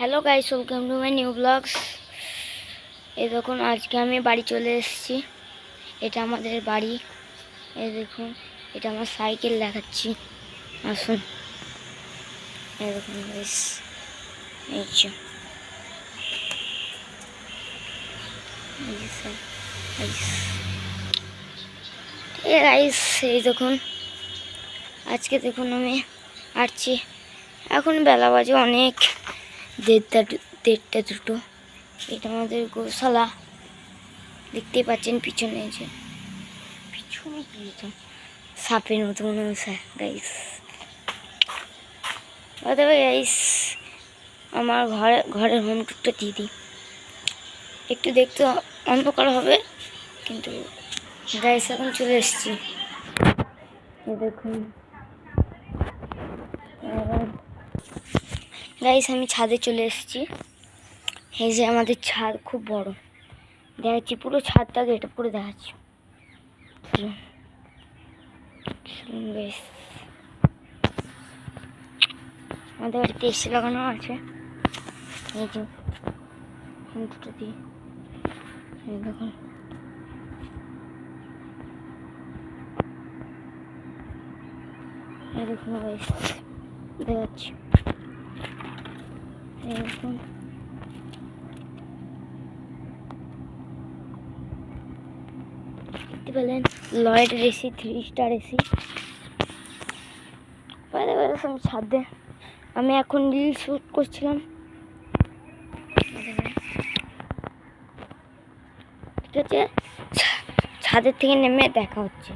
Hello guys, welcome to my new blogs. এই দেখুন, আজকে আমি বাড়ি চলে এসেছি। এটা আমাদের বাড়ি। এই দেখুন, এটা আমার সাইকেল দেখাচ্ছি, আসুন। এই দেখুন গাইস, এই যে গাইস, এই দেখুন আজকে দেখুন আমি আসছি। এখন বেলা বাজে অনেক, দেড়টা দুটো। এটা আমাদের গোশালা, দেখতেই পাচ্ছেন পিছনে, যে পিছনে কি সাপের মতো মনে হচ্ছে গাইস। গাইস, আমার ঘরের হোম টুরটা দিয়ে দিই। একটু দেখতে অন্ধকার হবে, কিন্তু গাইস এখন চলে এসেছি। দেখুন গাইস, আমি ছাদে চলে এসেছি। এই যে আমাদের ছাদ খুব বড়, দেখাচ্ছি পুরো ছাদটা গেট আপ করে দেখাচ্ছি। আমাদের বাড়িতে এসি লাগানো আছে, এই যে দুটো দিয়ে। দেখুন দেখুন গাইস, দেখাচ্ছি। দেখুন দেখতে পেলেন, লয়েডের এসি, 3 স্টার এসি। আমি ছাদে, আমি এখন রিল শুট করছিলাম। ঠিক আছে, ছাদের থেকে নেমে দেখা হচ্ছে।